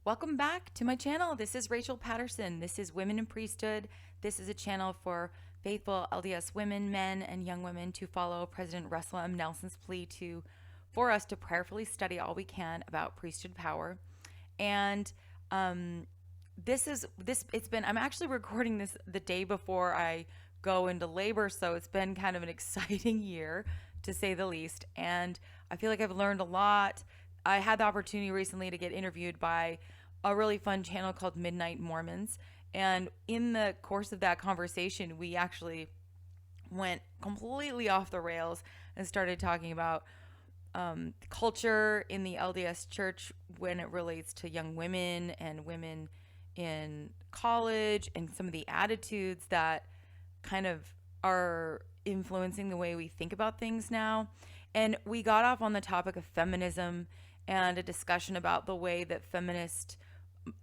Welcome back to my channel. This is Rachel Patterson. This is Women in Priesthood. This is a channel for faithful LDS women, men, and young women to follow President Russell M. Nelson's plea for us to prayerfully study all we can about priesthood power. And I'm actually recording this the day before I go into labor, so it's been kind of an exciting year, to say the least. And I feel like I've learned a lot. I had the opportunity recently to get interviewed by a really fun channel called Midnight Mormons. And in the course of that conversation, we actually went completely off the rails and started talking about culture in the LDS church when it relates to young women and women in college and some of the attitudes that kind of are influencing the way we think about things now. And we got off on the topic of feminism and a discussion about the way that feminist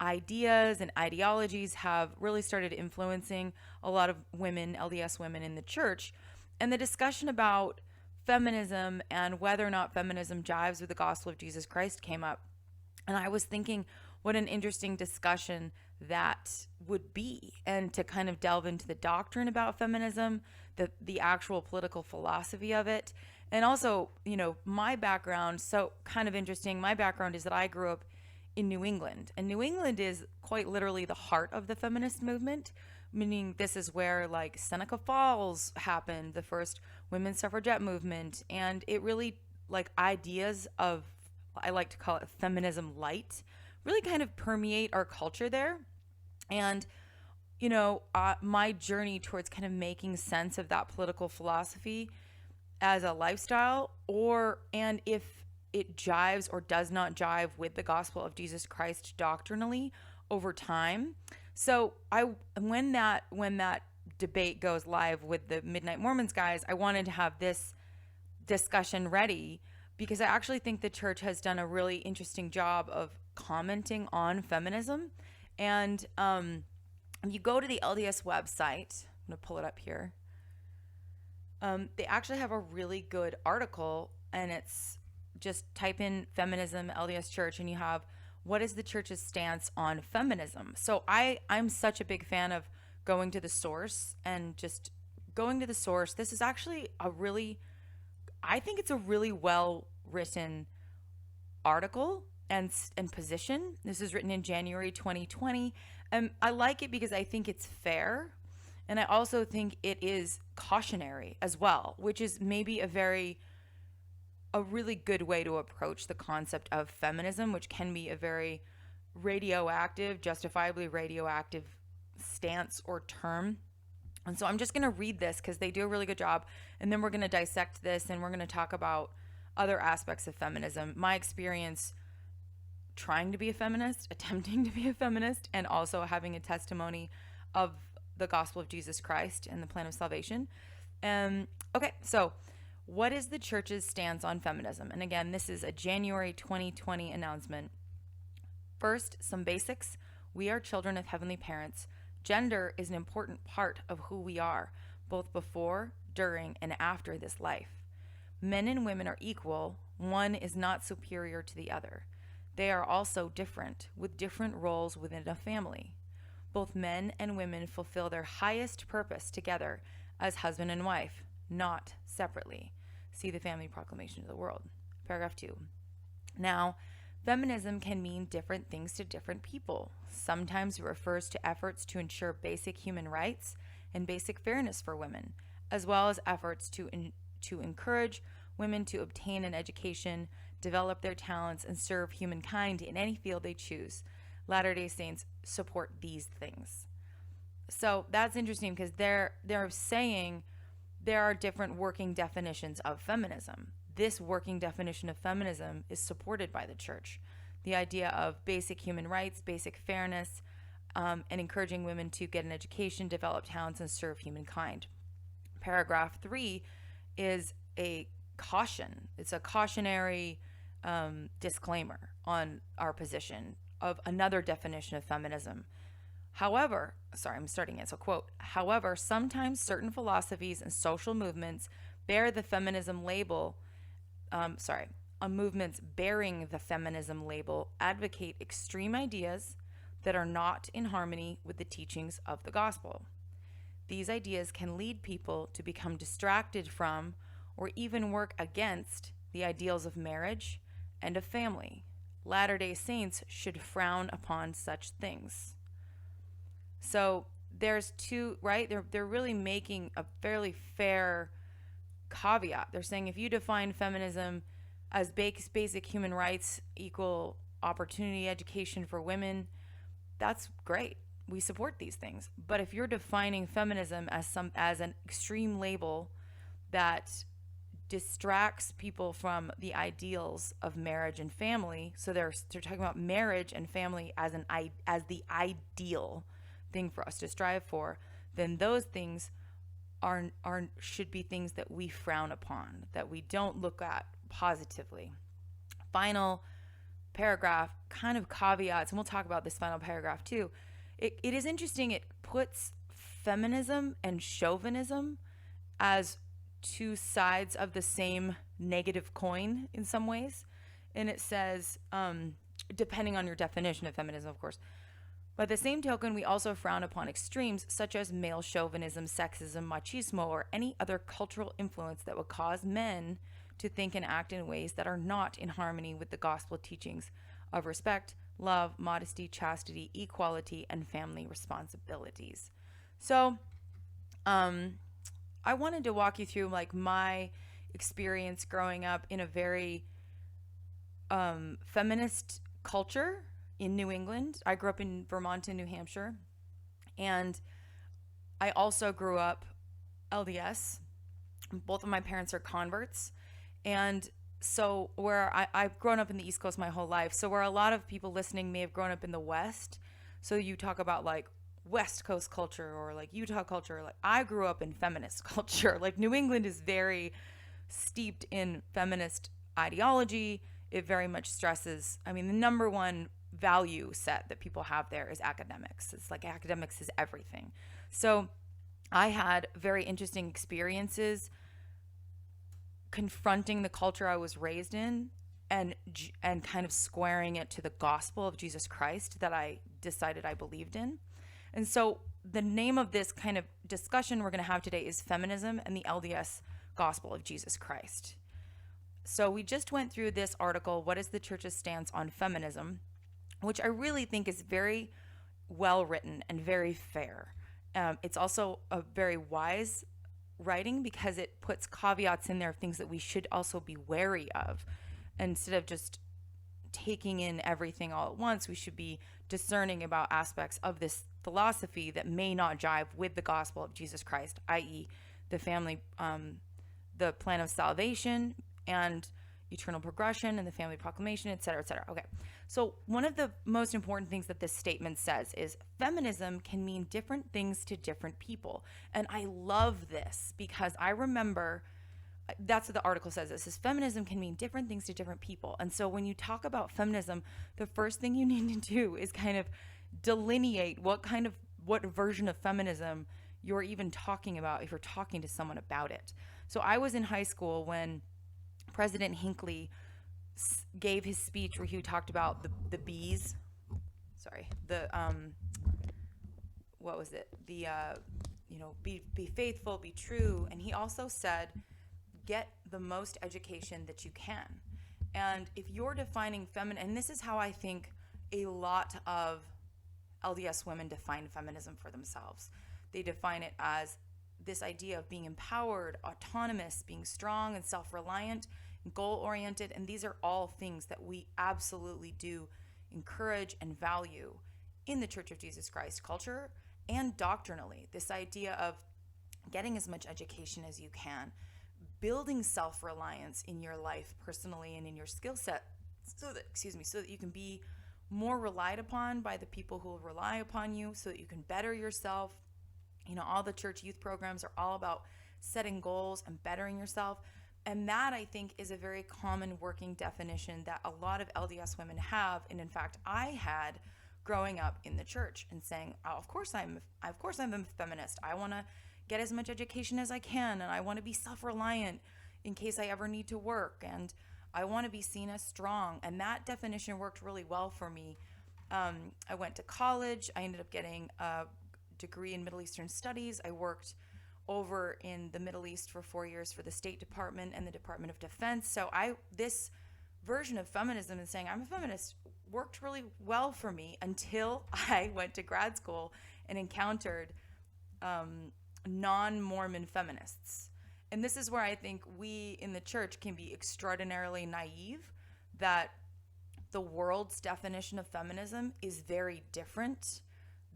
ideas and ideologies have really started influencing a lot of women, LDS women in the church, and the discussion about feminism and whether or not feminism jives with the gospel of Jesus Christ came up. And I was thinking what an interesting discussion that would be, and to kind of delve into the doctrine about feminism, the actual political philosophy of it. And also, my background, so kind of interesting. My background is that I grew up in New England, and New England is quite literally the heart of the feminist movement, meaning this is where like Seneca Falls happened, the first women's suffragette movement, and it really like ideas of, I like to call it feminism light, really kind of permeate our culture there. And my journey towards kind of making sense of that political philosophy as a lifestyle, and if it jives or does not jive with the gospel of Jesus Christ doctrinally over time. So when that debate goes live with the Midnight Mormons guys, I wanted to have this discussion ready because I actually think the church has done a really interesting job of commenting on feminism. And if you go to the LDS website, I'm going to pull it up here. They actually have a really good article, and it's just type in feminism, LDS church, and you have what is the church's stance on feminism. So I'm such a big fan of going to the source and just going to the source. This is actually I think it's a really well written article and position. This is written in January 2020. I like it because I think it's fair. And I also think it is cautionary as well, which is maybe a really good way to approach the concept of feminism, which can be a very justifiably radioactive stance or term. And so I'm just going to read this because they do a really good job. And then we're going to dissect this and we're going to talk about other aspects of feminism. My experience trying to be a feminist, attempting to be a feminist, and also having a testimony of the gospel of Jesus Christ and the plan of salvation. Okay, so what is the church's stance on feminism? And again, this is a January 2020 announcement. First, some basics. We are children of heavenly parents. Gender is an important part of who we are, both before, during, and after this life. Men and women are equal. One is not superior to the other. They are also different, with different roles within a family. Both men and women fulfill their highest purpose together as husband and wife, not separately. See the Family Proclamation of the World. Paragraph 2. Now, feminism can mean different things to different people. Sometimes it refers to efforts to ensure basic human rights and basic fairness for women, as well as efforts to encourage women to obtain an education, develop their talents, and serve humankind in any field they choose. Latter-day Saints support these things. So that's interesting because they're saying there are different working definitions of feminism. This working definition of feminism is supported by the church. The idea of basic human rights, basic fairness, and encouraging women to get an education, develop talents, and serve humankind. Paragraph 3 is a caution. It's a cautionary disclaimer on our position of another definition of feminism. However, sometimes certain philosophies and social movements bear the feminism label, movements bearing the feminism label advocate extreme ideas that are not in harmony with the teachings of the gospel. These ideas can lead people to become distracted from or even work against the ideals of marriage and of family. Latter-day Saints should frown upon such things. So there's two, right? They're really making a fairly fair caveat. They're saying if you define feminism as basic human rights, equal opportunity education for women, that's great. We support these things. But if you're defining feminism as an extreme label that distracts people from the ideals of marriage and family, so they're talking about marriage and family as the ideal thing for us to strive for, then those things should be things that we frown upon, that we don't look at positively. Final paragraph kind of caveats, and we'll talk about this final paragraph too. It is interesting. It puts feminism and chauvinism as two sides of the same negative coin in some ways. And it says, depending on your definition of feminism, of course. By the same token, we also frown upon extremes such as male chauvinism, sexism, machismo, or any other cultural influence that would cause men to think and act in ways that are not in harmony with the gospel teachings of respect, love, modesty, chastity, equality, and family responsibilities. So, I wanted to walk you through like my experience growing up in a very feminist culture in New England. I grew up in Vermont and New Hampshire, and I also grew up LDS. Both of my parents are converts, and so where I've grown up in the East Coast my whole life, so where a lot of people listening may have grown up in the West, so you talk about like West Coast culture or like Utah culture, like I grew up in feminist culture. Like New England is very steeped in feminist ideology. It very much stresses, I mean, the number one value set that people have there is academics. It's like academics is everything. So I had very interesting experiences confronting the culture I was raised in and kind of squaring it to the gospel of Jesus Christ that I decided I believed in. And so the name of this kind of discussion we're going to have today is Feminism and the LDS Gospel of Jesus Christ. So we just went through this article, What is the Church's Stance on Feminism?, which I really think is very well written and very fair. It's also a very wise writing because it puts caveats in there of things that we should also be wary of. Instead of just taking in everything all at once, we should be discerning about aspects of this philosophy that may not jive with the gospel of Jesus Christ, i.e. the family, the plan of salvation and eternal progression and the family proclamation, et cetera, et cetera. Okay. So one of the most important things that this statement says is feminism can mean different things to different people. And I love this because I remember that's what the article says. It says feminism can mean different things to different people. And so when you talk about feminism, the first thing you need to do is kind of delineate what version of feminism you're even talking about if you're talking to someone about it. So I was in high school when President Hinckley gave his speech where he talked about the bees. Sorry, what was it? Be faithful, be true. And he also said, get the most education that you can. And if you're defining feminine, and this is how I think a lot of LDS women define feminism for themselves. They define it as this idea of being empowered, autonomous, being strong and self-reliant, goal-oriented, and these are all things that we absolutely do encourage and value in the Church of Jesus Christ culture and doctrinally. This idea of getting as much education as you can, building self-reliance in your life personally and in your skill set so that you can be more relied upon by the people who will rely upon you, so that you can better yourself. You know, all the church youth programs are all about setting goals and bettering yourself. And that, I think, is a very common working definition that a lot of LDS women have. And in fact, I had growing up in the church and saying, oh, of course I'm a feminist. I want to get as much education as I can, and I want to be self-reliant in case I ever need to work. And I want to be seen as strong. And that definition worked really well for me. I went to college. I ended up getting a degree in Middle Eastern Studies. I worked over in the Middle East for 4 years for the State Department and the Department of Defense. So this version of feminism and saying I'm a feminist worked really well for me until I went to grad school and encountered non-Mormon feminists. And this is where I think we in the church can be extraordinarily naive that the world's definition of feminism is very different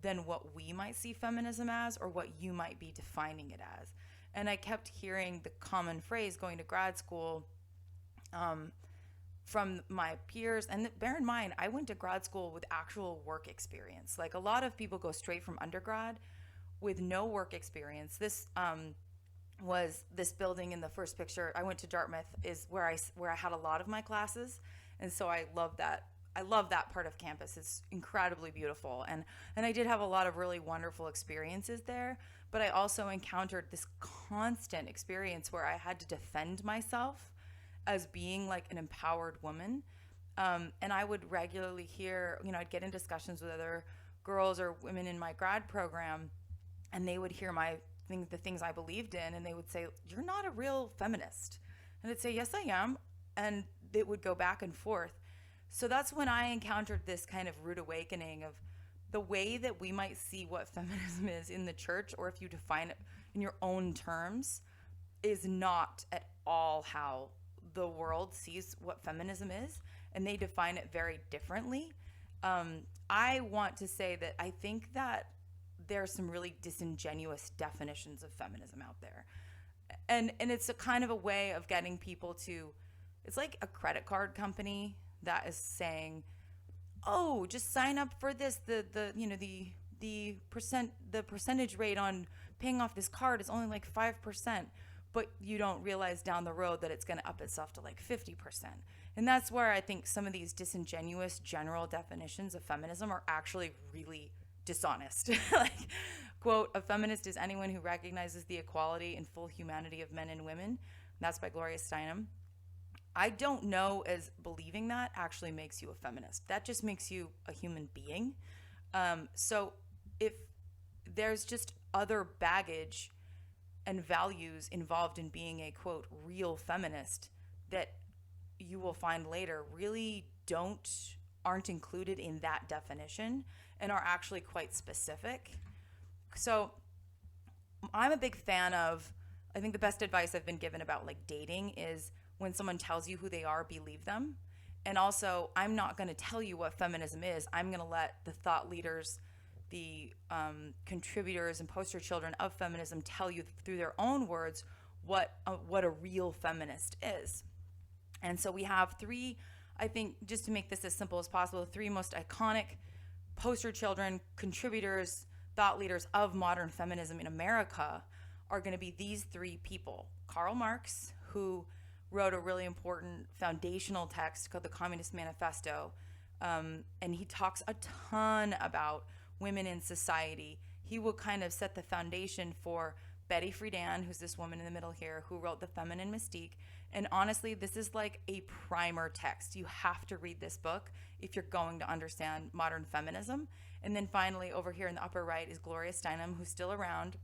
than what we might see feminism as or what you might be defining it as. And I kept hearing the common phrase going to grad school from my peers. And bear in mind, I went to grad school with actual work experience. Like a lot of people go straight from undergrad with no work experience. This was this building in the first picture. I went to Dartmouth is where I had a lot of my classes. And so I love that. I love that part of campus. It's incredibly beautiful. And I did have a lot of really wonderful experiences there, but I also encountered this constant experience where I had to defend myself as being like an empowered woman. And I would regularly hear, I'd get in discussions with other girls or women in my grad program, and they would hear the things I believed in, and they would say, "You're not a real feminist." And I'd say, "Yes, I am." And it would go back and forth. So that's when I encountered this kind of rude awakening of the way that we might see what feminism is in the church, or if you define it in your own terms, is not at all how the world sees what feminism is, and they define it very differently. I want to say that I think that there's some really disingenuous definitions of feminism out there. And it's a kind of a way of getting people to, it's like a credit card company that is saying, "Oh, just sign up for this. The percentage rate on paying off this card is only like 5%, but you don't realize down the road that it's going to up itself to like 50%. And that's where I think some of these disingenuous general definitions of feminism are actually really dishonest. Like, quote, "A feminist is anyone who recognizes the equality and full humanity of men and women." That's by Gloria Steinem. I don't know as believing that actually makes you a feminist. That just makes you a human being. So if there's just other baggage and values involved in being a, quote, real feminist that you will find later really aren't included in that definition and are actually quite specific. So I'm a big fan of, I think the best advice I've been given about like dating is when someone tells you who they are, believe them. And also, I'm not going to tell you what feminism is. I'm going to let the thought leaders, the contributors and poster children of feminism tell you through their own words what a real feminist is. And so we have three, I think, just to make this as simple as possible, the three most iconic poster children, contributors, thought leaders of modern feminism in America are going to be these three people. Karl Marx, who wrote a really important foundational text called the Communist Manifesto, and he talks a ton about women in society. He will kind of set the foundation for Betty Friedan, who's this woman in the middle here, who wrote The Feminine Mystique. And honestly, this is like a primer text. You have to read this book if you're going to understand modern feminism. And then finally, over here in the upper right is Gloria Steinem, who's still around.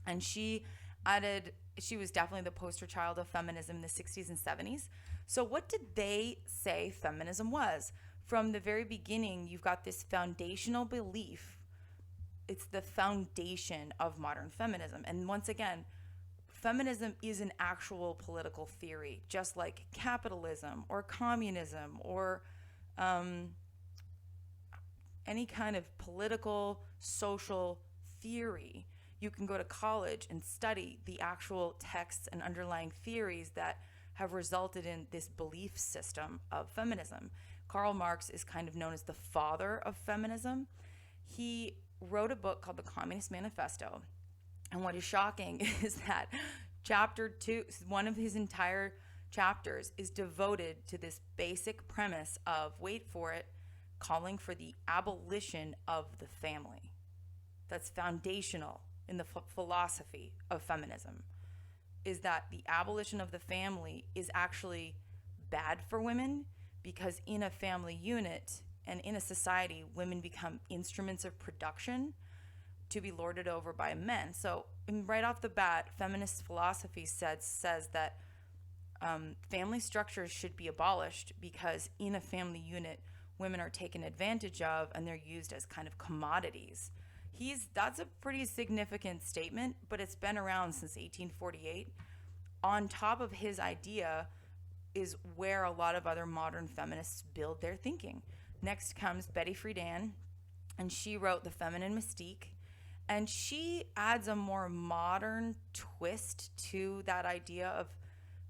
And she was definitely the poster child of feminism in the 60s and 70s. So what did they say feminism was? From the very beginning, you've got this foundational belief. It's the foundation of modern feminism. And once again, feminism is an actual political theory, just like capitalism or communism or any kind of political, social theory. You can go to college and study the actual texts and underlying theories that have resulted in this belief system of feminism. Karl Marx is kind of known as the father of feminism. He wrote a book called the Communist Manifesto. And what is shocking is that chapter 2, one of his entire chapters, is devoted to this basic premise of, wait for it, calling for the abolition of the family. That's foundational in the philosophy of feminism, is that the abolition of the family is actually bad for women because in a family unit and in a society, women become instruments of production to be lorded over by men. So right off the bat, feminist philosophy says that family structures should be abolished because in a family unit, women are taken advantage of and they're used as kind of commodities. That's a pretty significant statement, but it's been around since 1848. On top of his idea is where a lot of other modern feminists build their thinking. Next comes Betty Friedan, and she wrote The Feminine Mystique, and she adds a more modern twist to that idea of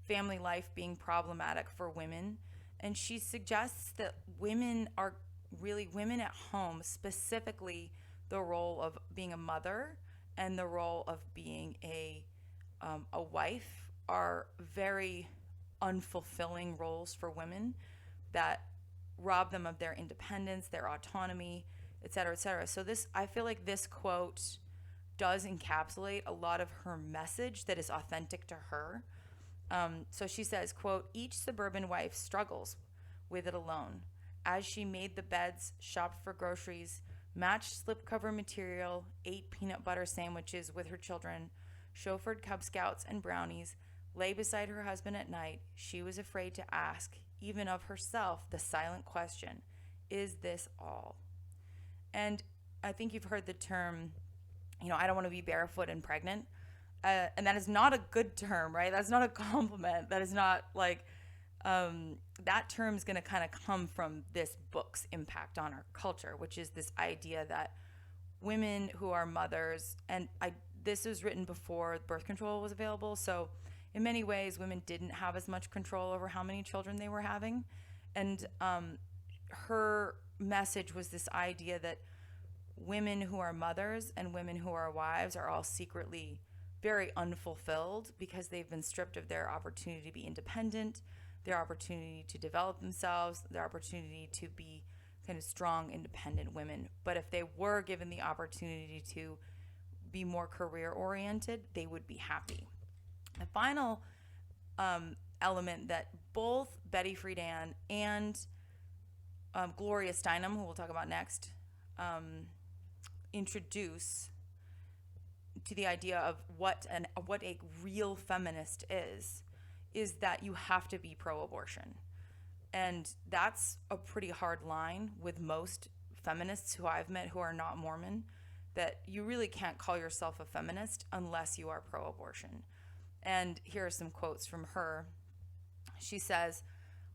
family life being problematic for women. And she suggests that women are really women at home, specifically the role of being a mother and the role of being a wife, are very unfulfilling roles for women that rob them of their independence, their autonomy, et cetera, et cetera. So I feel like this quote does encapsulate a lot of her message that is authentic to her. So she says, quote, "Each suburban wife struggles with it alone. As she made the beds, shopped for groceries, matched slipcover material, ate peanut butter sandwiches with her children, chauffeured Cub Scouts and brownies, lay beside her husband at night, she was afraid to ask, even of herself, the silent question, is this all?" And I think you've heard the term, I don't want to be barefoot and pregnant. And that is not a good term, right? That's not a compliment. That is not like, that term is going to kind of come from this book's impact on our culture, which is this idea that women who are mothers, this was written before birth control was available. So in many ways, women didn't have as much control over how many children they were having. And her message was this idea that women who are mothers and women who are wives are all secretly very unfulfilled because they've been stripped of their opportunity to be independent, their opportunity to develop themselves, their opportunity to be kind of strong, independent women. But if they were given the opportunity to be more career-oriented, they would be happy. The final element that both Betty Friedan and Gloria Steinem, who we'll talk about next, introduce to the idea of what a real feminist is that you have to be pro-abortion. And that's a pretty hard line with most feminists who I've met who are not Mormon, that you really can't call yourself a feminist unless you are pro-abortion. And here are some quotes from her. She says,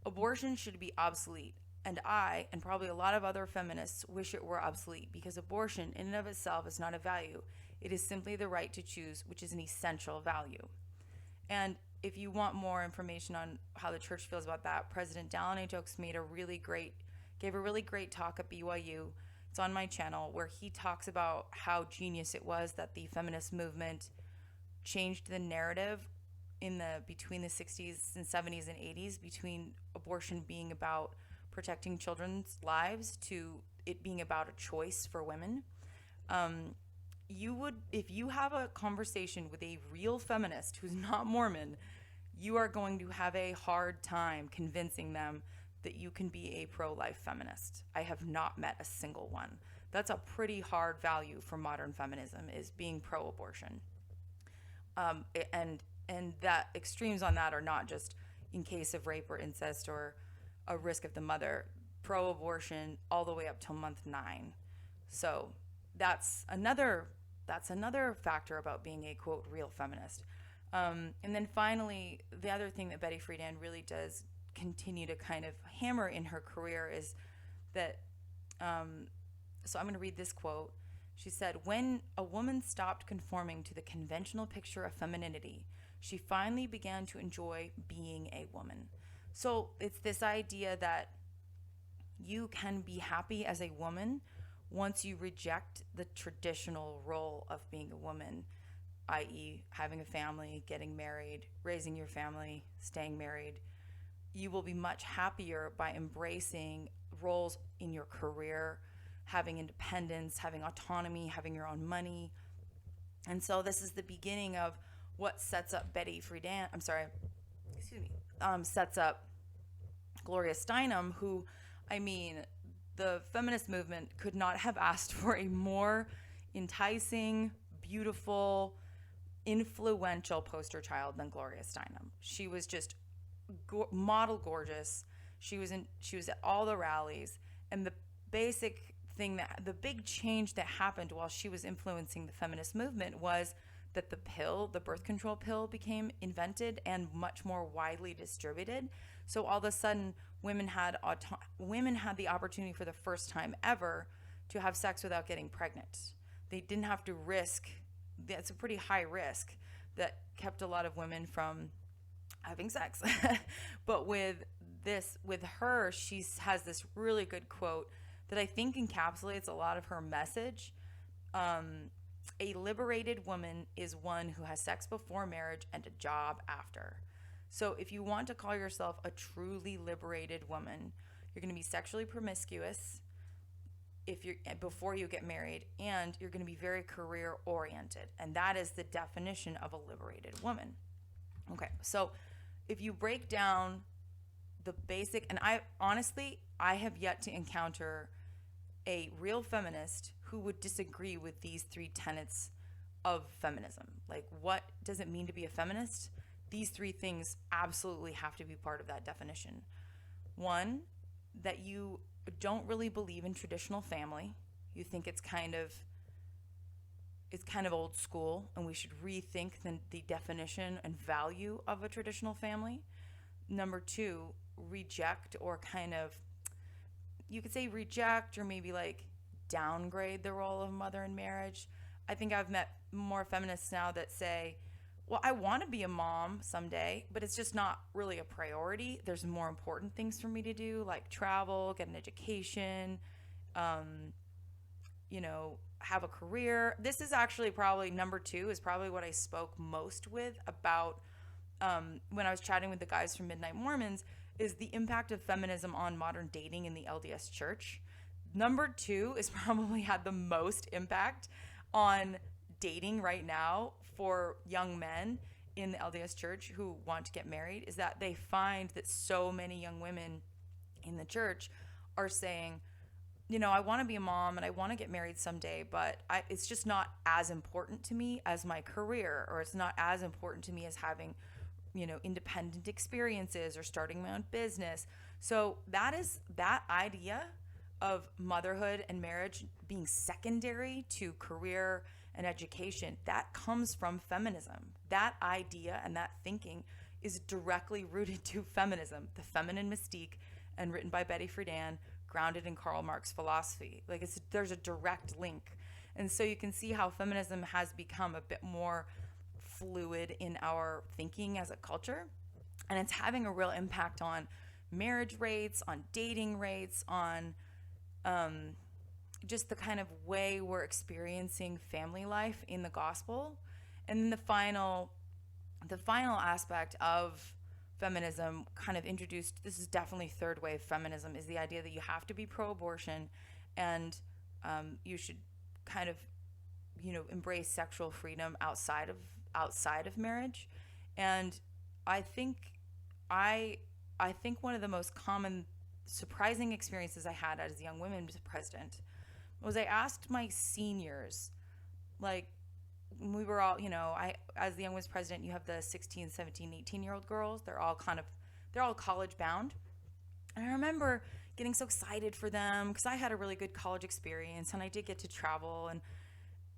"Abortion should be obsolete, and I, and probably a lot of other feminists, wish it were obsolete because abortion in and of itself is not a value. It is simply the right to choose, which is an essential value." And if you want more information on how the church feels about that, President Dallin H. Oaks gave a really great talk at BYU. It's on my channel, where he talks about how genius it was that the feminist movement changed the narrative between the 60s and 70s and 80s, between abortion being about protecting children's lives to it being about a choice for women. If you have a conversation with a real feminist who's not Mormon, you are going to have a hard time convincing them that you can be a pro-life feminist. I have not met a single one. That's a pretty hard value for modern feminism, is being pro-abortion. And that extremes on that are not just in case of rape or incest or a risk of the mother, pro-abortion all the way up till month 9. So that's another factor about being a, quote, real feminist. And then finally, the other thing that Betty Friedan really does continue to kind of hammer in her career is that, so I'm going to read this quote. She said, "When a woman stopped conforming to the conventional picture of femininity, she finally began to enjoy being a woman." So it's this idea that you can be happy as a woman once you reject the traditional role of being a woman, i.e. having a family, getting married, raising your family, staying married. You will be much happier by embracing roles in your career, having independence, having autonomy, having your own money. And so this is the beginning of what sets up sets up Gloria Steinem, who, I mean, the feminist movement could not have asked for a more enticing, beautiful, influential poster child than Gloria Steinem. She was just model gorgeous. She was at all the rallies, and the big change that happened while she was influencing the feminist movement was that the birth control pill, became invented and much more widely distributed. So all of a sudden, women had the opportunity for the first time ever to have sex without getting pregnant. They didn't have to risk. That's a pretty high risk that kept a lot of women from having sex. But with her, she has this really good quote that I think encapsulates a lot of her message. A liberated woman is one who has sex before marriage and a job after. So if you want to call yourself a truly liberated woman, you're going to be sexually promiscuous before you get married, and you're going to be very career oriented. And that is the definition of a liberated woman. Okay, so if you break down the basic, and I have yet to encounter a real feminist who would disagree with these three tenets of feminism. Like, what does it mean to be a feminist? These three things absolutely have to be part of that definition. One, that you don't really believe in traditional family. You think it's kind of old school, and we should rethink the definition and value of a traditional family. Number two, reject, or you could say reject, or maybe like downgrade the role of mother in marriage. I think I've met more feminists now that say, well, I want to be a mom someday, but it's just not really a priority. There's more important things for me to do, like travel, get an education, have a career. This is actually probably number two, is probably what I spoke most with about when I was chatting with the guys from Midnight Mormons, is the impact of feminism on modern dating in the LDS Church. Number two is probably had the most impact on dating right now for young men in the LDS Church who want to get married, is that they find that so many young women in the church are saying, I want to be a mom and I want to get married someday, but it's just not as important to me as my career, or it's not as important to me as having, independent experiences or starting my own business. So that idea of motherhood and marriage being secondary to career and education, that comes from feminism. That idea and that thinking is directly rooted to feminism, the feminine mystique, and written by Betty Friedan, grounded in Karl Marx philosophy. There's a direct link. And so you can see how feminism has become a bit more fluid in our thinking as a culture. And it's having a real impact on marriage rates, on dating rates, on just the kind of way we're experiencing family life in the gospel. And then the final aspect of feminism kind of introduced, this is definitely third wave feminism, is the idea that you have to be pro-abortion, and you should kind of embrace sexual freedom outside of marriage. And I think one of the most common surprising experiences I had as a young women's president was I asked my seniors, like, we were all, as the young women's president, you have the 16, 17, 18-year-old girls. They're all college bound. And I remember getting so excited for them because I had a really good college experience and I did get to travel.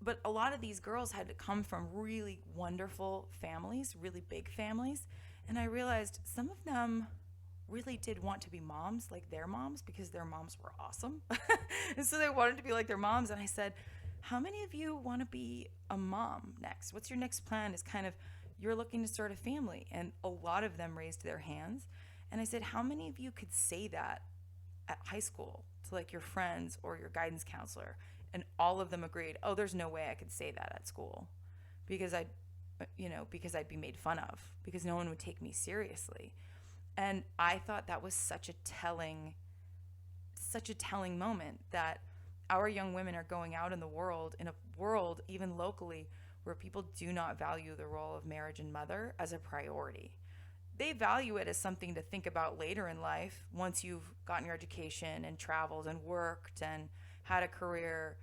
But a lot of these girls had to come from really wonderful families, really big families. And I realized some of them really did want to be moms like their moms because their moms were awesome. And so they wanted to be like their moms. And I said, how many of you want to be a mom next? What's your next plan? Is kind of, you're looking to start a family. And a lot of them raised their hands. And I said, how many of you could say that at high school to like your friends or your guidance counselor? And all of them agreed, oh, there's no way I could say that at school because I'd be made fun of, because no one would take me seriously. And I thought that was such a telling moment, that our young women are going out in a world, even locally, where people do not value the role of marriage and mother as a priority. they value it as something to think about later in life once you've gotten your education and traveled and worked and had a career,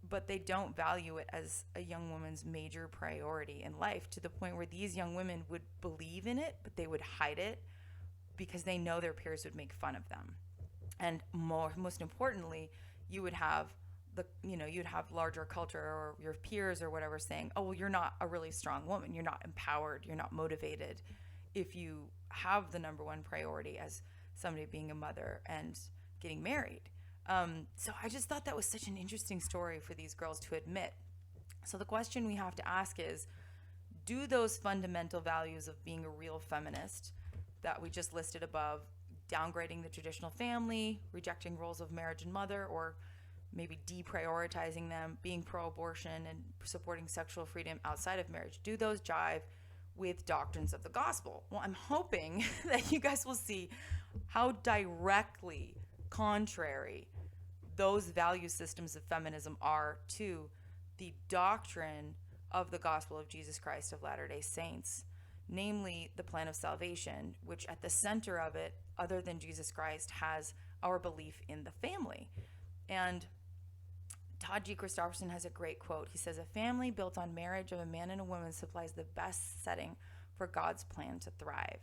but they don't value it as a young woman's major priority in life, to the point where these young women would believe in it, but they would hide it because they know their peers would make fun of them. And most importantly, you would have you'd have larger culture or your peers or whatever saying, oh, well, you're not a really strong woman, you're not empowered, you're not motivated if you have the number one priority as somebody being a mother and getting married. So I just thought that was such an interesting story for these girls to admit. So the question we have to ask is, do those fundamental values of being a real feminist that we just listed above, downgrading the traditional family, rejecting roles of marriage and mother, or maybe deprioritizing them, being pro-abortion and supporting sexual freedom outside of marriage, do those jive with doctrines of the gospel? Well, I'm hoping that you guys will see how directly contrary those value systems of feminism are to the doctrine of the gospel of Jesus Christ of Latter-day Saints, namely the plan of salvation, which at the center of it, other than Jesus Christ, has our belief in the family. And Todd G. Christofferson has a great quote. He says, "A family built on marriage of a man and a woman supplies the best setting for God's plan to thrive."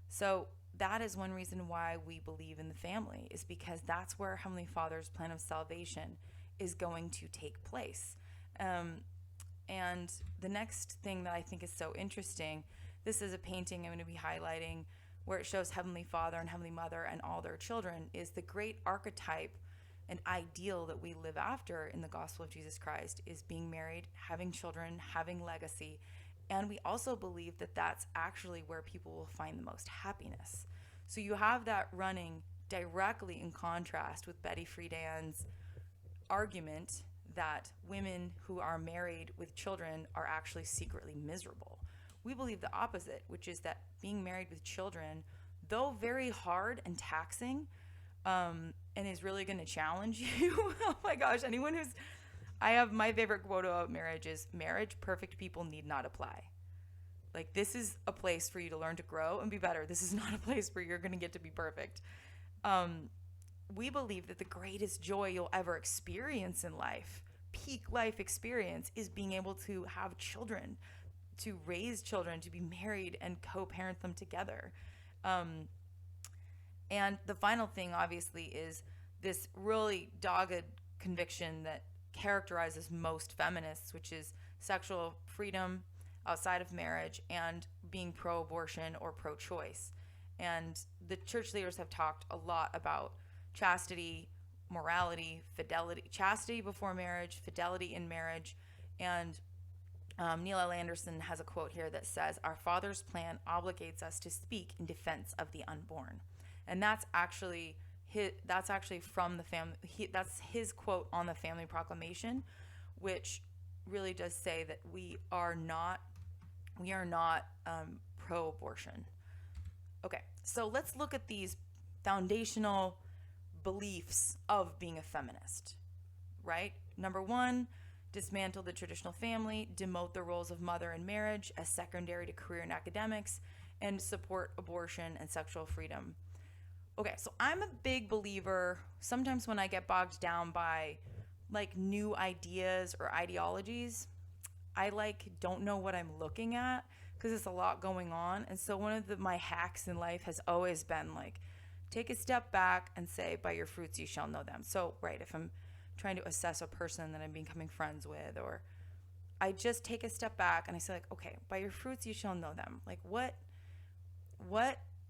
So that is one reason why we believe in the family, is because that's where Heavenly Father's plan of salvation is going to take place. And the next thing that I think is so interesting, this is a painting I'm going to be highlighting where it shows Heavenly Father and Heavenly Mother and all their children, is the great archetype and ideal that we live after in the gospel of Jesus Christ is being married, having children, having legacy. And we also believe that that's actually where people will find the most happiness. So you have that running directly in contrast with Betty Friedan's argument that women who are married with children are actually secretly miserable. We believe the opposite, which is that being married with children, though very hard and taxing, and is really going to challenge you. Oh my gosh, I have my favorite quote about marriage is, marriage perfect people need not apply. Like, this is a place for you to learn to grow and be better. This is not a place where you're going to get to be perfect. We believe that the greatest joy you'll ever experience in life, peak life experience, is being able to have children, to raise children, to be married and co-parent them together. And the final thing, obviously, is this really dogged conviction that characterizes most feminists, which is sexual freedom outside of marriage and being pro-abortion or pro-choice. And the church leaders have talked a lot about chastity, morality, fidelity, chastity before marriage, fidelity in marriage. And Neil L. Anderson has a quote here that says, "Our Father's plan obligates us to speak in defense of the unborn." And that's actually from the family. That's his quote on the Family Proclamation, which really does say that we are not pro-abortion. Okay, so let's look at these foundational beliefs of being a feminist, right? Number one, dismantle the traditional family, demote the roles of mother and marriage as secondary to career and academics, and support abortion and sexual freedom. Okay, so I'm a big believer, sometimes when I get bogged down by like new ideas or ideologies, I don't know what I'm looking at because it's a lot going on. And so one of my hacks in life has always been like, take a step back and say, by your fruits you shall know them. So, right, if I'm trying to assess a person that I'm becoming friends with, or I just take a step back and I say, like, okay, by your fruits you shall know them. Like, what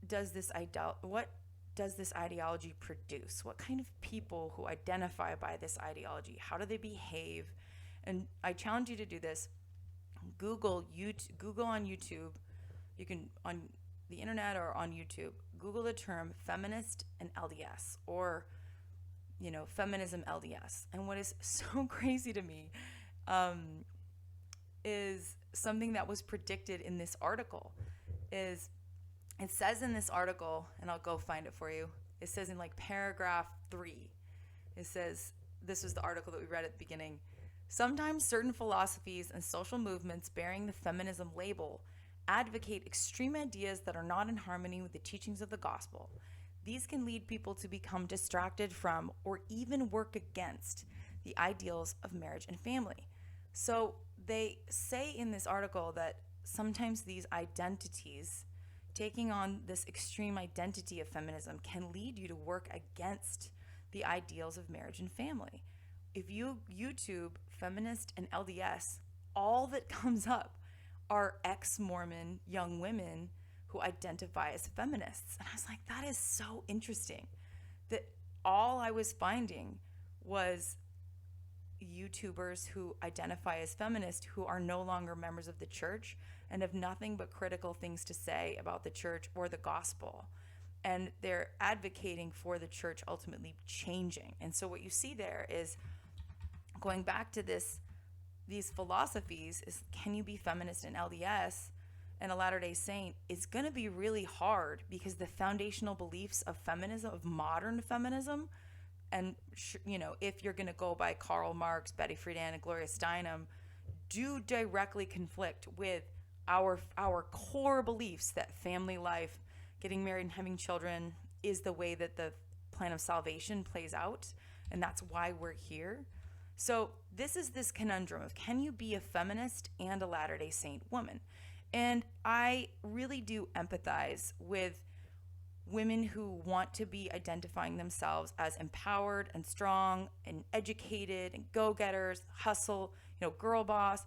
does this ideology produce? What kind of people who identify by this ideology? How do they behave? And I challenge you to do this. Google on YouTube. You can, on the internet or on YouTube, Google the term feminist and LDS, or feminism LDS. And what is so crazy to me is something that was predicted in this article. It says in this article, and I'll go find it for you. It says in paragraph 3, it says, this was the article that we read at the beginning: sometimes certain philosophies and social movements bearing the feminism label advocate extreme ideas that are not in harmony with the teachings of the gospel. These can lead people to become distracted from or even work against the ideals of marriage and family. So they say in this article that sometimes these identities, taking on this extreme identity of feminism, can lead you to work against the ideals of marriage and family. If you YouTube feminist and LDS, all that comes up are ex-Mormon young women who identify as feminists. And I was like, that is so interesting that all I was finding was YouTubers who identify as feminists who are no longer members of the church and have nothing but critical things to say about the church or the gospel. And they're advocating for the church ultimately changing. And so what you see there is, going back to these philosophies, is can you be feminist in LDS and a Latter-day Saint? Is going to be really hard because the foundational beliefs of feminism, of modern feminism, and if you're going to go by Karl Marx, Betty Friedan, and Gloria Steinem, do directly conflict with our core beliefs that family life, getting married and having children, is the way that the plan of salvation plays out, and that's why we're here. So this is this conundrum of, can you be a feminist and a Latter-day Saint woman? And I really do empathize with women who want to be identifying themselves as empowered and strong and educated and go-getters, hustle, girl boss.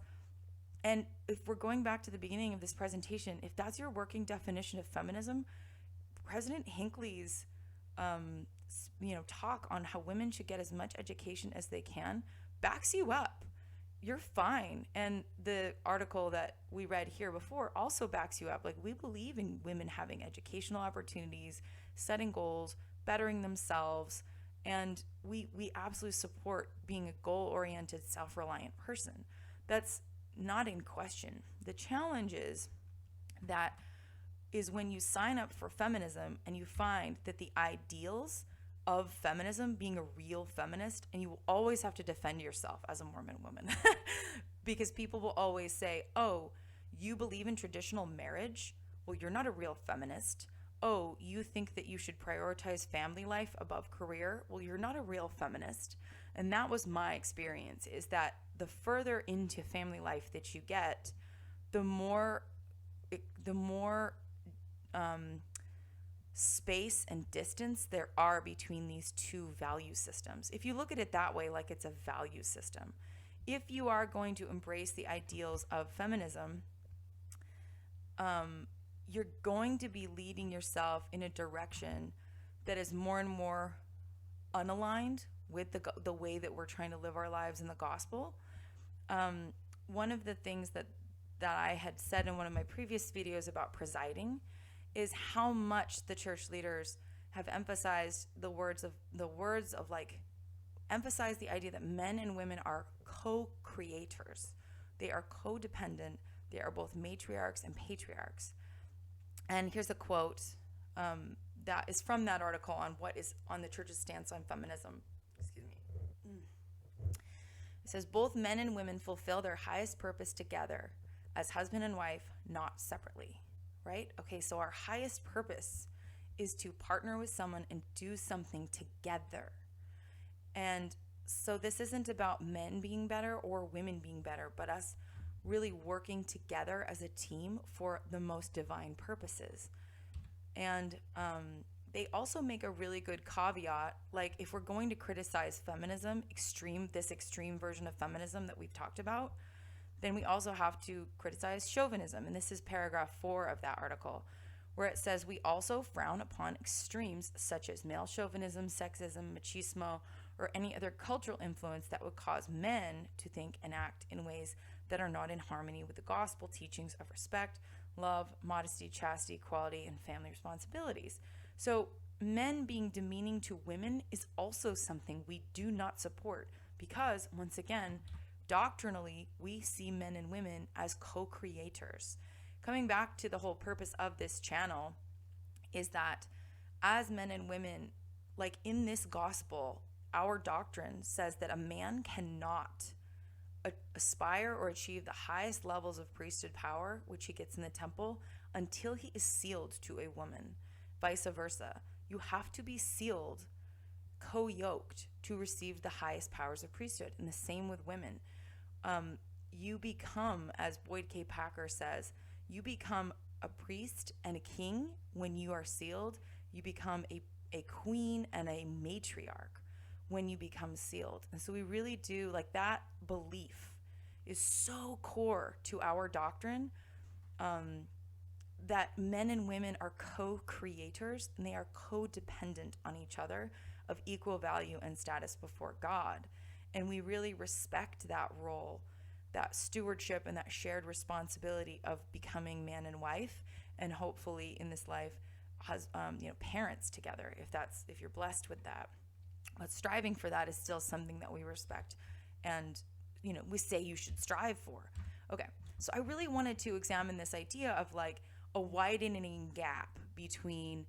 And if we're going back to the beginning of this presentation, if that's your working definition of feminism, President Hinckley's talk on how women should get as much education as they can backs you up. You're fine. And the article that we read here before also backs you up. Like, we believe in women having educational opportunities, setting goals, bettering themselves, and we absolutely support being a goal-oriented, self-reliant person. That's not in question. The challenge is when you sign up for feminism and you find that the ideals of feminism, being a real feminist, and you will always have to defend yourself as a Mormon woman because people will always say, oh, you believe in traditional marriage? Well, you're not a real feminist. Oh, you think that you should prioritize family life above career? Well, you're not a real feminist. And that was my experience, is that the further into family life that you get, the more space and distance there are between these two value systems. If you look at it that way, like it's a value system, if you are going to embrace the ideals of feminism, you're going to be leading yourself in a direction that is more and more unaligned with the way that we're trying to live our lives in the gospel. One of the things that I had said in one of my previous videos about presiding is how much the church leaders have emphasized emphasize the idea that men and women are co-creators. They are codependent. They are both matriarchs and patriarchs. And here's a quote that is from that article on what is on the church's stance on feminism. Excuse me. It says, both men and women fulfill their highest purpose together as husband and wife, not separately. Right? Okay, so our highest purpose is to partner with someone and do something together. And so this isn't about men being better or women being better, but us really working together as a team for the most divine purposes. And they also make a really good caveat, like if we're going to criticize feminism, this extreme version of feminism that we've talked about, then we also have to criticize chauvinism. And this is paragraph 4 of that article, where it says, we also frown upon extremes such as male chauvinism, sexism, machismo, or any other cultural influence that would cause men to think and act in ways that are not in harmony with the gospel teachings of respect, love, modesty, chastity, equality, and family responsibilities. So men being demeaning to women is also something we do not support because, once again, doctrinally, we see men and women as co-creators. Coming back to the whole purpose of this channel is that as men and women, like in this gospel, our doctrine says that a man cannot aspire or achieve the highest levels of priesthood power, which he gets in the temple, until he is sealed to a woman. Vice versa. You have to be sealed, co-yoked, to receive the highest powers of priesthood. And the same with women. You become, as Boyd K. Packer says, you become a priest and a king when you are sealed. You become a queen and a matriarch when you become sealed. And so we really do, like, that belief is so core to our doctrine, that men and women are co-creators and they are codependent on each other, of equal value and status before God. And we really respect that role, that stewardship and that shared responsibility of becoming man and wife, and hopefully in this life parents together, if you're blessed with that. But striving for that is still something that we respect and we say you should strive for. Okay, so I really wanted to examine this idea of like a widening gap between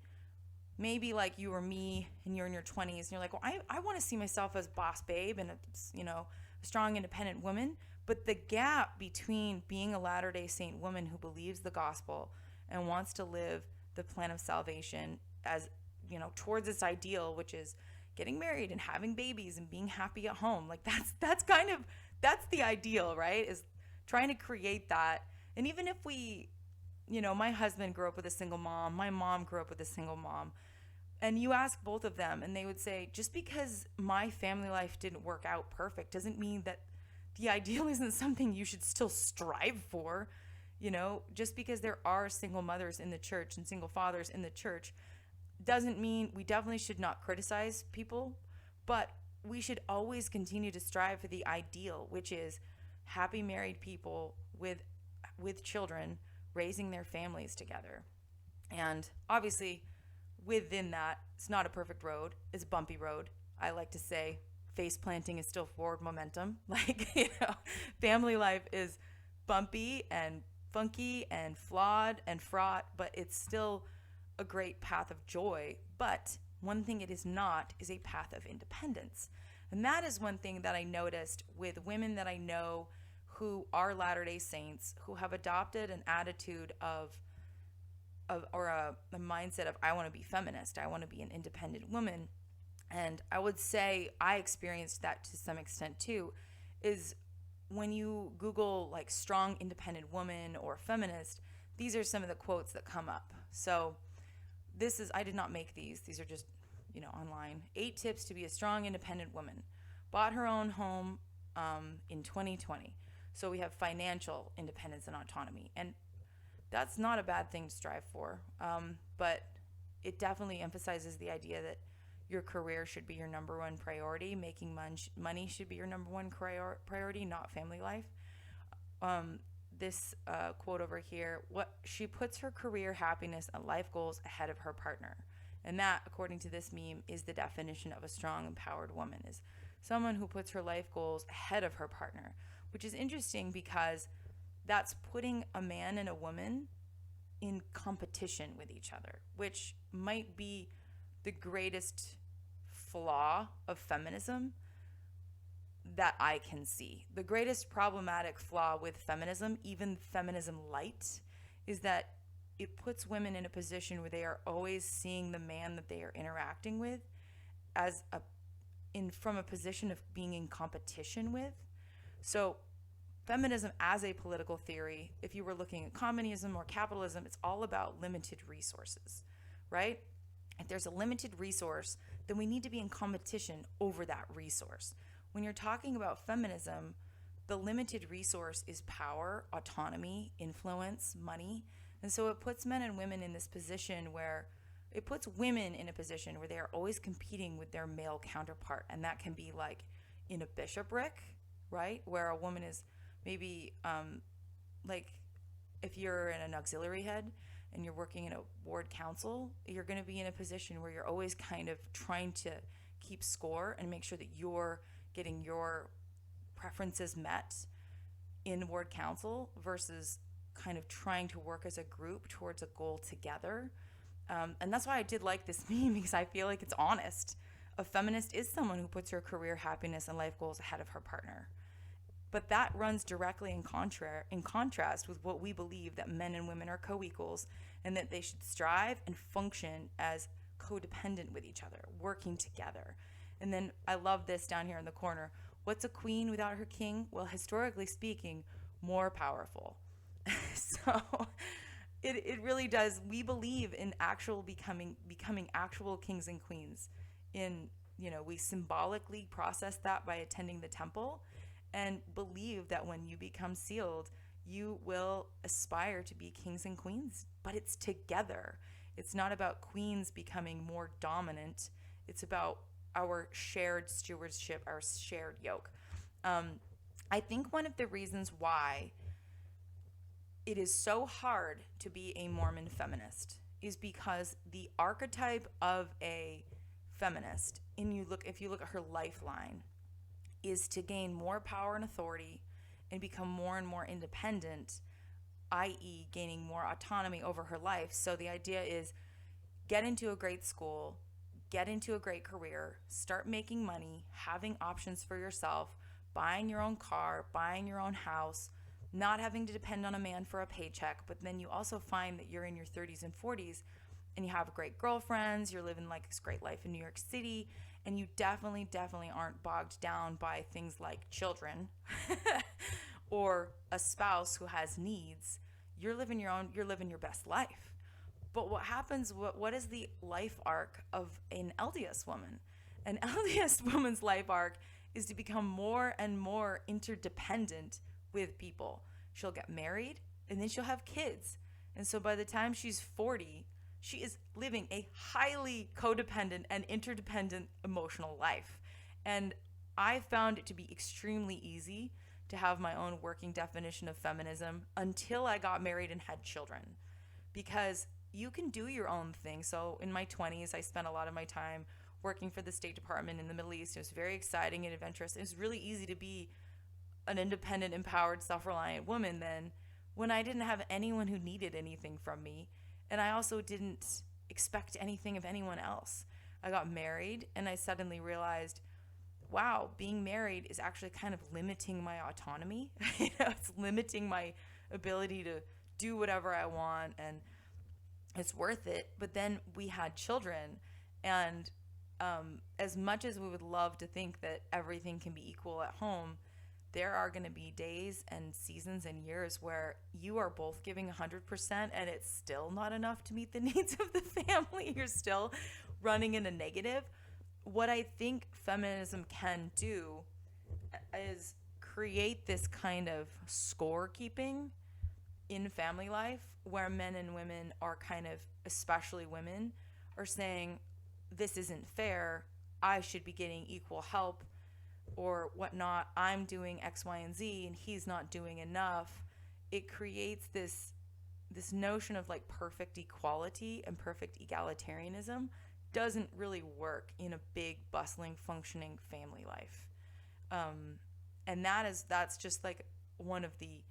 maybe like you or me and you're in your 20s and you're like, well, I want to see myself as boss babe and a strong independent woman. But the gap between being a Latter-day Saint woman who believes the gospel and wants to live the plan of salvation as towards its ideal, which is getting married and having babies and being happy at home, like that's the ideal, right? Is trying to create that. And even if we, my husband grew up with a single mom, my mom grew up with a single mom, and you ask both of them and they would say, just because my family life didn't work out perfect doesn't mean that the ideal isn't something you should still strive for. Just because there are single mothers in the church and single fathers in the church doesn't mean we definitely should not criticize people, but we should always continue to strive for the ideal, which is happy married people with children raising their families together. And obviously within that, it's not a perfect road. It's a bumpy road. I like to say face planting is still forward momentum. Like, family life is bumpy and funky and flawed and fraught, but it's still a great path of joy. But one thing it is not is a path of independence. And that is one thing that I noticed with women that I know who are Latter-day Saints, who have adopted an attitude of a mindset of, I want to be feminist, I want to be an independent woman. And I would say I experienced that to some extent too, is when you Google like strong independent woman or feminist, these are some of the quotes that come up. So I did not make these are just, online. 8 tips to be a strong independent woman. Bought her own home in 2020. So we have financial independence and autonomy. And that's not a bad thing to strive for. But it definitely emphasizes the idea that your career should be your number one priority. Making money should be your number one priority, not family life. This quote over here, she puts her career happiness and life goals ahead of her partner. And that, according to this meme, is the definition of a strong, empowered woman, is someone who puts her life goals ahead of her partner, which is interesting because that's putting a man and a woman in competition with each other, which might be the greatest flaw of feminism that I can see. The greatest problematic flaw with feminism, even feminism light, is that it puts women in a position where they are always seeing the man that they are interacting with as from a position of being in competition with. So feminism as a political theory, if you were looking at communism or capitalism, it's all about limited resources, right? If there's a limited resource, then we need to be in competition over that resource. When you're talking about feminism, the limited resource is power, autonomy, influence, money. And so it puts men and women in this position where it puts women in a position where they are always competing with their male counterpart. And that can be like in a bishopric, right? Where a woman is maybe like if you're in an auxiliary head and you're working in a ward council, you're going to be in a position where you're always kind of trying to keep score and make sure that you're getting your preferences met in ward council versus kind of trying to work as a group towards a goal together. And that's why I did like this meme, because I feel like it's honest. A feminist is someone who puts her career happiness and life goals ahead of her partner. But that runs directly in contrast with what we believe, that men and women are co-equals and that they should strive and function as codependent with each other, working together. And then I love this down here in the corner. What's a queen without her king? Well, historically speaking, more powerful. So it really does. We believe in actual becoming actual kings and queens. We symbolically process that by attending the temple, and believe that when you become sealed, you will aspire to be kings and queens. But it's together. It's not about queens becoming more dominant. It's about our shared stewardship, our shared yoke. I think one of the reasons why it is so hard to be a Mormon feminist is because the archetype of a feminist, if you look at her lifeline, is to gain more power and authority and become more and more independent, i.e. gaining more autonomy over her life. So the idea is get into a great school, get into a great career, start making money, having options for yourself, buying your own car, buying your own house, not having to depend on a man for a paycheck. But then you also find that you're in your 30s and 40s and you have great girlfriends, you're living like this great life in New York City, and you definitely aren't bogged down by things like children or a spouse who has needs. You're living your best life. But what happens, what is the life arc of an LDS woman? An LDS woman's life arc is to become more and more interdependent with people. She'll get married and then she'll have kids. And so by the time she's 40, she is living a highly codependent and interdependent emotional life. And I found it to be extremely easy to have my own working definition of feminism until I got married and had children. Because you can do your own thing. So in my 20s, I spent a lot of my time working for the State Department in the Middle East. It was very exciting and adventurous. It was really easy to be an independent, empowered, self-reliant woman then, when I didn't have anyone who needed anything from me. And I also didn't expect anything of anyone else. I got married and I suddenly realized, wow, being married is actually kind of limiting my autonomy. It's limiting my ability to do whatever I want, and it's worth it. But then we had children, and as much as we would love to think that everything can be equal at home, there are going to be days and seasons and years where you are both giving 100% and it's still not enough to meet the needs of the family. You're still running in a negative. What I think feminism can do is create this kind of scorekeeping in family life where men and women are kind of, especially women, are saying, this isn't fair, I should be getting equal help or whatnot, I'm doing X, Y, and Z and he's not doing enough. It creates this notion of like perfect equality, and perfect egalitarianism doesn't really work in a big, bustling, functioning family life. And that's just like one of the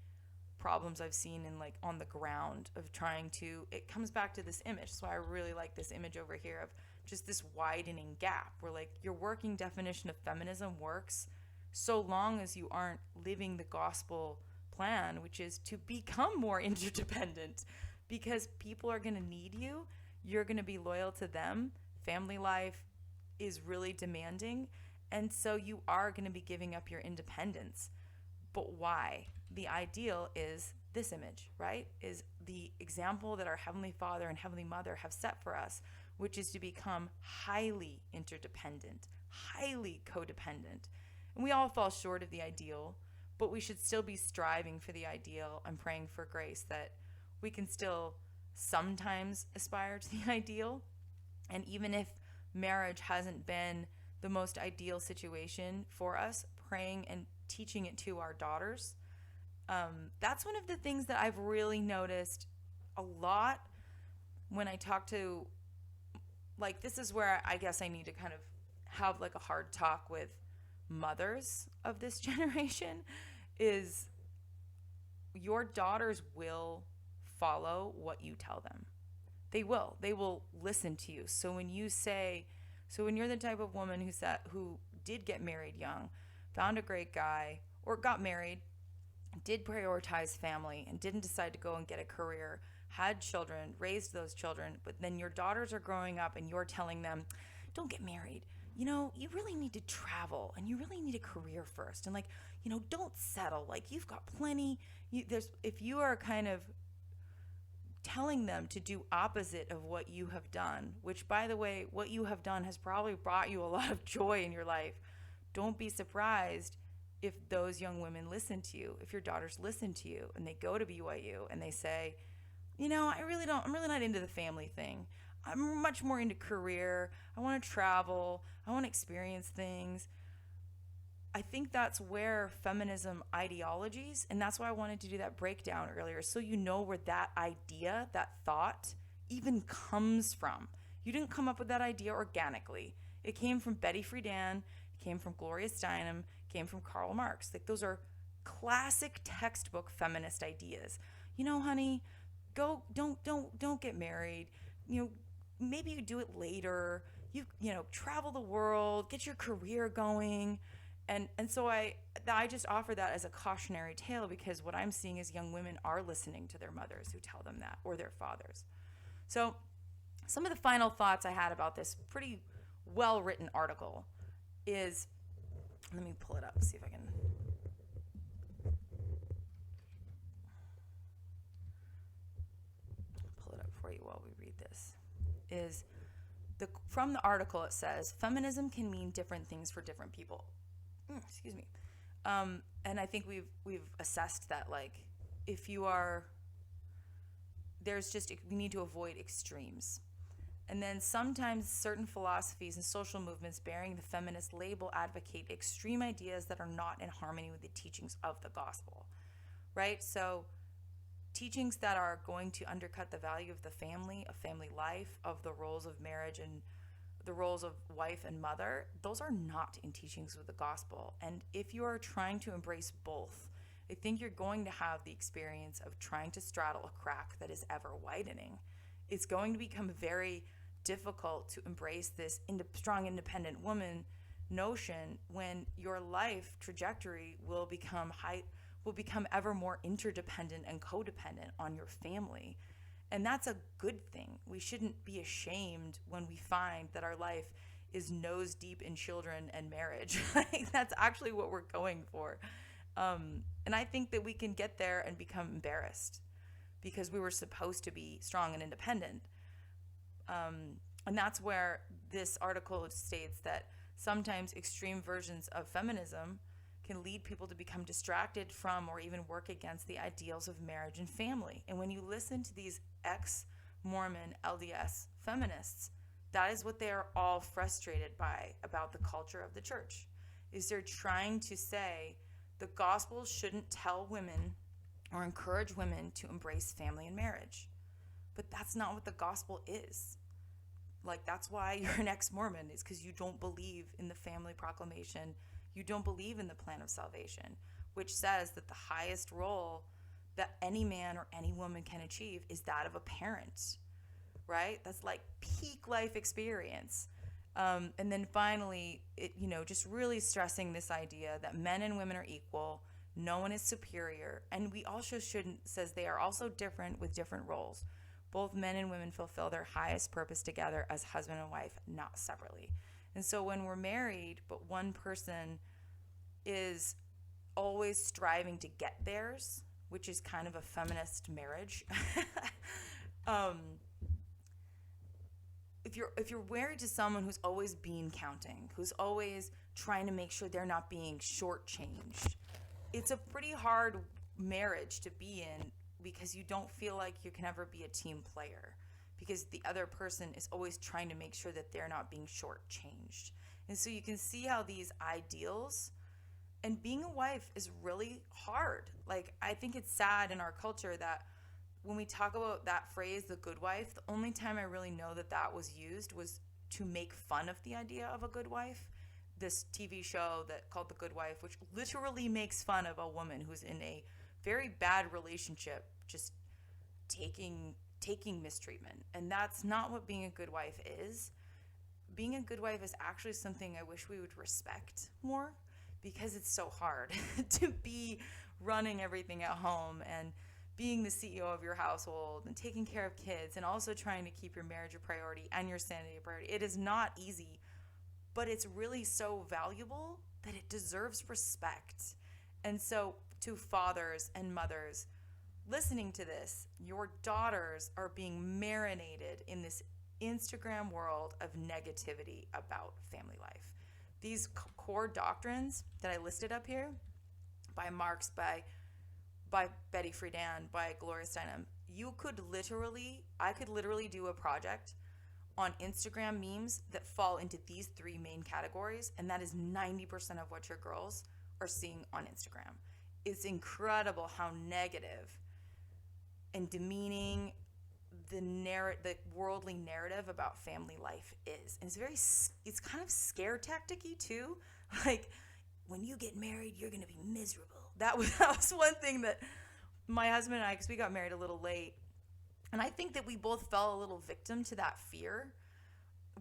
problems I've seen in like on the ground of trying to, it comes back to this image. So I really like this image over here of just this widening gap where like your working definition of feminism works so long as you aren't living the gospel plan, which is to become more interdependent, because people are going to need you. You're going to be loyal to them. Family life is really demanding. And so you are going to be giving up your independence. But why? The ideal is this image, right? Is the example that our Heavenly Father and Heavenly Mother have set for us, which is to become highly interdependent, highly codependent. And we all fall short of the ideal, but we should still be striving for the ideal and praying for grace that we can still sometimes aspire to the ideal. And even if marriage hasn't been the most ideal situation for us, praying and teaching it to our daughters. That's one of the things that I've really noticed a lot when I talk to, like, this is where I guess I need to kind of have like a hard talk with mothers of this generation, is your daughters will follow what you tell them. They will listen to you. So when you're the type of woman who did get married young, found a great guy, or got married, did prioritize family and didn't decide to go and get a career, had children, raised those children, but then your daughters are growing up and you're telling them, don't get married. You know, you really need to travel and you really need a career first. And like, you know, don't settle. Like you've got plenty. If you are kind of telling them to do opposite of what you have done, which by the way, what you have done has probably brought you a lot of joy in your life. Don't be surprised if those young women listen to you, if your daughters listen to you and they go to BYU and they say, you know, I'm really not into the family thing. I'm much more into career. I want to travel. I want to experience things. I think that's where feminism ideologies, and that's why I wanted to do that breakdown earlier, so you know where that idea, that thought, even comes from. You didn't come up with that idea organically. It came from Betty Friedan, it came from Gloria Steinem, it came from Karl Marx. Like those are classic textbook feminist ideas. You know, honey, don't get married. You know, maybe you do it later. You know, travel the world, get your career going. And so I just offer that as a cautionary tale, because what I'm seeing is young women are listening to their mothers who tell them that, or their fathers. So some of the final thoughts I had about this pretty well-written article is, let me pull it up, see if I can. Pull it up for you while we read this. From the article it says, feminism can mean different things for different people. Excuse me. And I think we've assessed that, like, if you are, we need to avoid extremes. And then sometimes certain philosophies and social movements bearing the feminist label advocate extreme ideas that are not in harmony with the teachings of the gospel, right? So teachings that are going to undercut the value of the family, of family life, of the roles of marriage and the roles of wife and mother, those are not in teachings of the gospel. And if you are trying to embrace both, I think you're going to have the experience of trying to straddle a crack that is ever widening. It's going to become very difficult to embrace this strong, independent woman notion when your life trajectory will become ever more interdependent and codependent on your family. And that's a good thing. We shouldn't be ashamed when we find that our life is nose deep in children and marriage. Like, that's actually what we're going for. And I think that we can get there and become embarrassed because we were supposed to be strong and independent. And that's where this article states that sometimes extreme versions of feminism can lead people to become distracted from or even work against the ideals of marriage and family. And when you listen to these ex-Mormon LDS feminists, that is what they are all frustrated by about the culture of the church, is they're trying to say the gospel shouldn't tell women or encourage women to embrace family and marriage. But that's not what the gospel is. Like, that's why you're an ex-Mormon, is because you don't believe in the family proclamation. You don't believe in the plan of salvation, which says that the highest role that any man or any woman can achieve is that of a parent, right? That's like peak life experience. And then finally, just really stressing this idea that men and women are equal, no one is superior, and we also says they are also different with different roles. Both men and women fulfill their highest purpose together as husband and wife, not separately. And so when we're married, but one person is always striving to get theirs, which is kind of a feminist marriage. If you're married to someone who's always bean counting, who's always trying to make sure they're not being shortchanged, it's a pretty hard marriage to be in, because you don't feel like you can ever be a team player, because the other person is always trying to make sure that they're not being shortchanged. And so you can see how these ideals, and being a wife is really hard. Like, I think it's sad in our culture that when we talk about that phrase, the good wife, the only time I really know that was used was to make fun of the idea of a good wife. This TV show that called The Good Wife, which literally makes fun of a woman who's in a very bad relationship, just taking mistreatment. And that's not what being a good wife is. Being a good wife is actually something I wish we would respect more, because it's so hard to be running everything at home and being the CEO of your household and taking care of kids and also trying to keep your marriage a priority and your sanity a priority. It is not easy, but it's really so valuable that it deserves respect. And so, to fathers and mothers listening to this, your daughters are being marinated in this Instagram world of negativity about family life. These core doctrines that I listed up here by Marx, by Betty Friedan, by Gloria Steinem, I could literally do a project on Instagram memes that fall into these three main categories, and that is 90% of what your girls are seeing on Instagram. It's incredible how negative and demeaning the worldly narrative about family life is. And it's kind of scare tacticy too. Like, when you get married, you're going to be miserable. That was one thing that my husband and I, because we got married a little late, and I think that we both fell a little victim to that fear.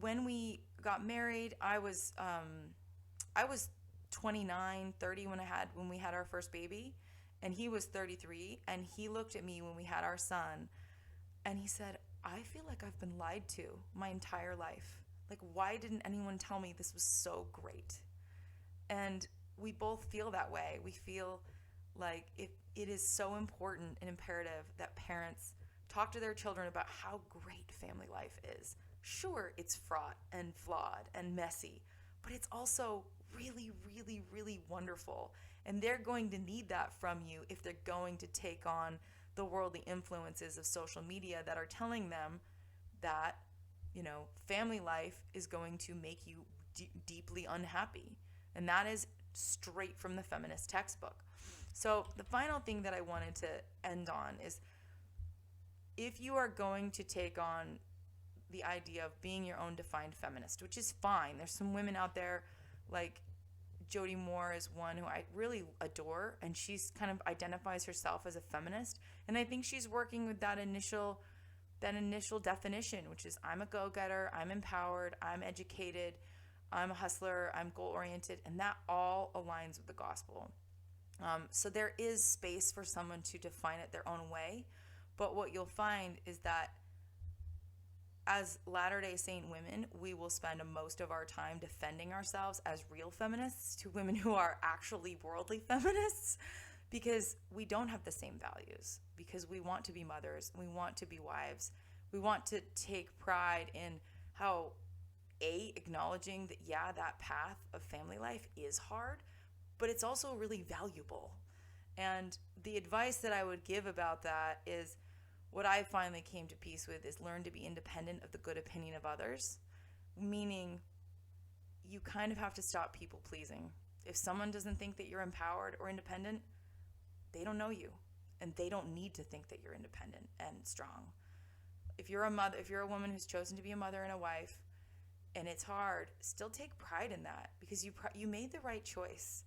When we got married, I was 29, 30 when we had our first baby, and he was 33, and he looked at me when we had our son, and he said, I feel like I've been lied to my entire life. Like, why didn't anyone tell me this was so great? And we both feel that way. We feel like it is so important and imperative that parents talk to their children about how great family life is. Sure, it's fraught and flawed and messy, but it's also really, really, really wonderful. And they're going to need that from you if they're going to take on the worldly influences of social media that are telling them that, family life is going to make you deeply unhappy. And that is straight from the feminist textbook. So the final thing that I wanted to end on is, if you are going to take on the idea of being your own defined feminist, which is fine. There's some women out there, like Jody Moore is one who I really adore, and she's kind of identifies herself as a feminist. And I think she's working with that initial definition, which is, I'm a go-getter, I'm empowered, I'm educated, I'm a hustler, I'm goal-oriented, and that all aligns with the gospel. So there is space for someone to define it their own way, but what you'll find is that as Latter-day Saint women, we will spend most of our time defending ourselves as real feminists to women who are actually worldly feminists, because we don't have the same values, because we want to be mothers, we want to be wives, we want to take pride in how acknowledging that, that path of family life is hard, but it's also really valuable. And the advice that I would give about that is, what I finally came to peace with is, learn to be independent of the good opinion of others, meaning you kind of have to stop people pleasing. If someone doesn't think that you're empowered or independent, they don't know you, and they don't need to think that you're independent and strong. If you're a woman who's chosen to be a mother and a wife, and it's hard, still take pride in that, because you made the right choice,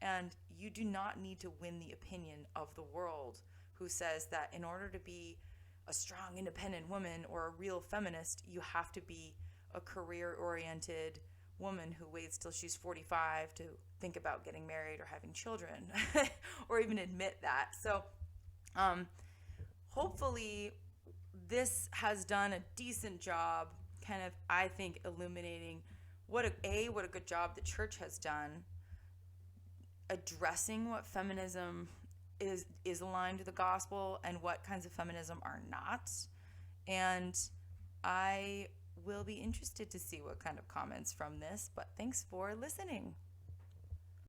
and you do not need to win the opinion of the world, who says that in order to be a strong, independent woman or a real feminist, you have to be a career-oriented woman who waits till she's 45 to think about getting married or having children, or even admit that. So hopefully this has done a decent job, kind of, I think, illuminating what a good job the church has done addressing what feminism is aligned to the gospel and what kinds of feminism are not. And I will be interested to see what kind of comments from this, but thanks for listening.